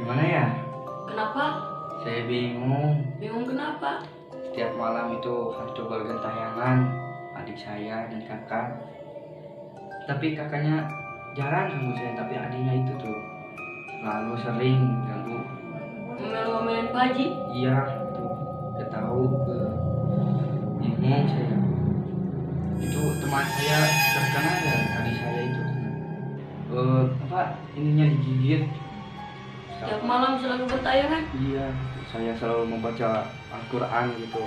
Gimana ya? Kenapa? Saya bingung. Bingung kenapa? Setiap malam itu hantu bergentayangan adik saya dan kakak. Tapi kakaknya jarang ganggu saya, tapi adiknya itu tuh selalu sering ganggu. Ngomel-ngomelin Pak Haji? Iya, tuh gak tahu. Bingung saya. Itu teman saya terkena ya, adik saya itu. Ininya digigit. Setiap malam selalu bertayangan? Iya, saya selalu membaca Al-Quran gitu.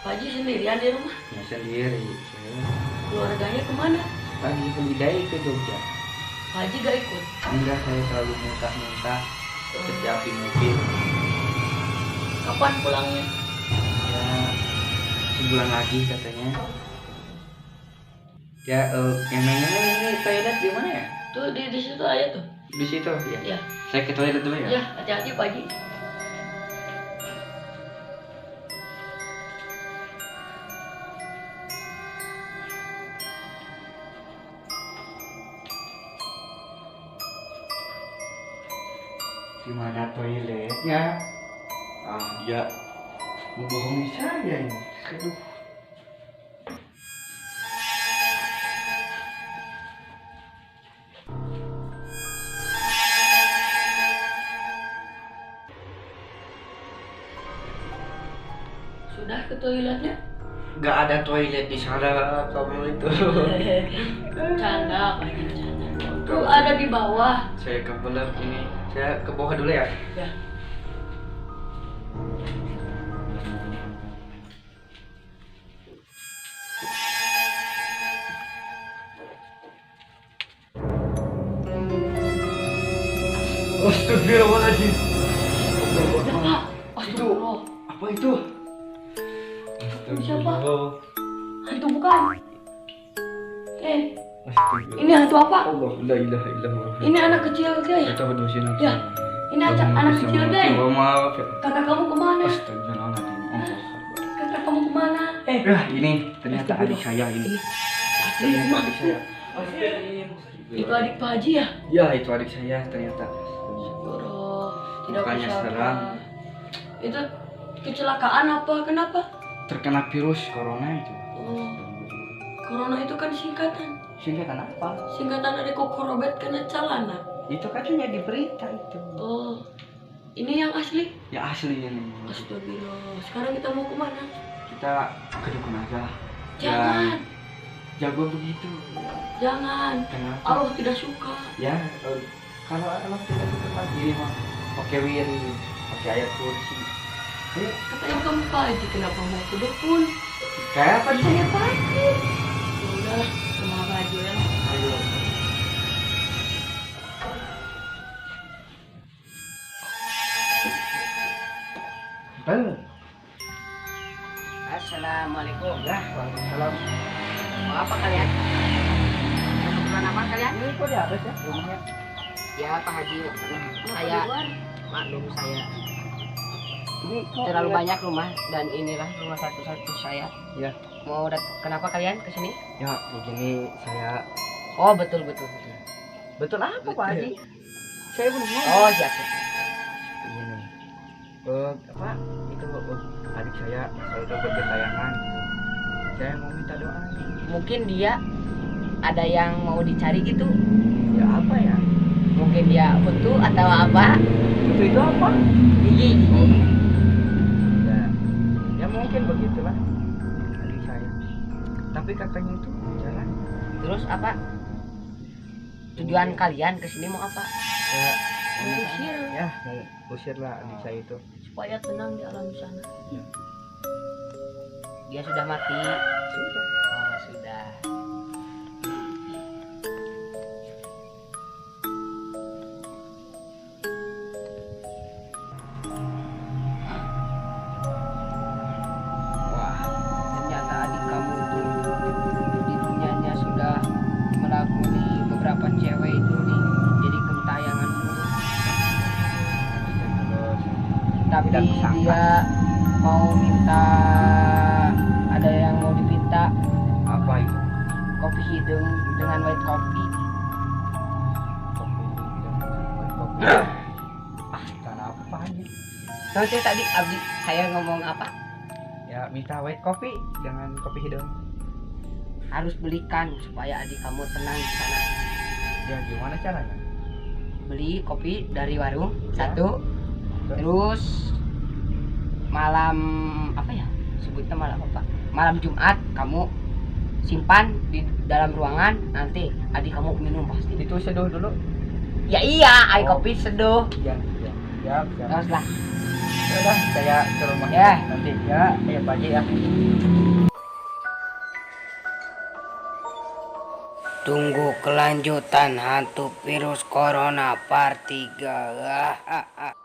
Pak Haji sendirian di rumah? Ya sendiri. Saya Keluarganya kemana? lagi pembidai ke Jogja. Pak Haji gak ikut? Enggak, saya selalu minta setiap mungkin. Kapan pulangnya? Ya sebulan lagi katanya. Ya emangnya ini toilet di mana ya? Tuh di situ aja tuh. Di situ ya. Ya. Saya ke toilet dulu ya. Ya, hati-hati Pak Haji. Di mana toiletnya? Dia membohongi saya ini. Aduh. Sudah ke toiletnya? Gak ada toilet di sana kamu itu. Canda Pak Haji, canda. Tuh ada di bawah. Saya kebelet ini. Saya ke bawah dulu ya. Ya. Astagfirullahaladzim. Ya Pak. Itu apa itu? Siapa? Hantu bukan? Astagfirullah. Ini hantu apa? Allah, la ilaha illallah. Ini anak kecil guys. Kita berdoa nanti. Ya. Ini anak kecil guys. Maaf ya. Kakak kamu kemana? Astagfirullahaladzim. Allah. Kakak kamu kemana? Ini ternyata adik saya ini. Asli Ternyata emang. adik saya. Itu adik Pak Haji ya? Ya, itu adik saya ternyata. Bro, tidak Mukanya bisa. seram. Itu kecelakaan apa? Kenapa? Terkena virus corona itu. Oh, corona itu kan singkatan. Singkatan apa? Singkatan dari kokorobet kena calana. Itu katanya di berita itu. Oh, ini yang asli? Ya asli ini. Astagfirullah. Sekarang kita mau kemana? Kita ke dukun aja. Jangan, Jago begitu. jangan. Kenapa? Allah tidak suka. Ya, kalau Allah tidak suka gini mah pakai wiri, pakai ayat kursi. Katanya kamu Pak Haji, kenapa mau ke dukun? Kayak apa sih? Saya Pak Haji. Ya udahlah, rumah Pak Haji ya. Ayo. Halo. Assalamualaikum. Ya, waalaikumsalam. Mau apa kalian? Kebetulan apa kalian? Ini kok di atas ya rumahnya? Ya Pak Haji, saya maklum saya Ini kok terlalu lihat- banyak rumah dan inilah rumah satu-satu saya. Ya, Kenapa kalian kesini? ya begini saya. Oh betul betul. Betul apa Betul. Pak Haji? Saya belum ngomong. Oh siap. Begini. Apa? Itu adik saya selalu bergentayangan. Saya mau minta doa. Mungkin dia ada yang mau dicari gitu. Ya apa ya? Mungkin dia butuh atau apa? Itu apa? Gigi. Ya, ya mungkin begitulah adik saya. Tapi kakaknya itu jalan. Terus apa? Tujuan kalian kesini mau apa? Ya, Mengusir. ya mau usir lah adik saya itu. Supaya tenang di alam sana. Ya. Dia sudah mati. Sudah. Oh sudah. Wah, ternyata adik kamu itu di dunianya sudah melakoni beberapa cewek itu nih, jadi gentayangan mulu. Terus Tapi Tidak kusangka. dia mau minta, ada yang mau dipinta apa itu? kopi hidung dengan white coffee. Kopi dan kopi. Nah, saya tadi abdi saya ngomong apa? Ya minta white coffee dengan kopi hidung. Harus belikan supaya adik kamu tenang di sana. Ya gimana caranya? Beli kopi dari warung Ya. satu, terus malam apa ya? Sebutnya malam apa? Malam Jumat kamu simpan di dalam ruangan, nanti adik kamu minum pasti. Itu seduh dulu. Ya iya, air Oh. kopi seduh. Ya, ya. Siap, siap. Terus lah. Udah, saya ke rumah Ya. nanti ya, pagi ya. Tunggu kelanjutan hantu virus corona part 3.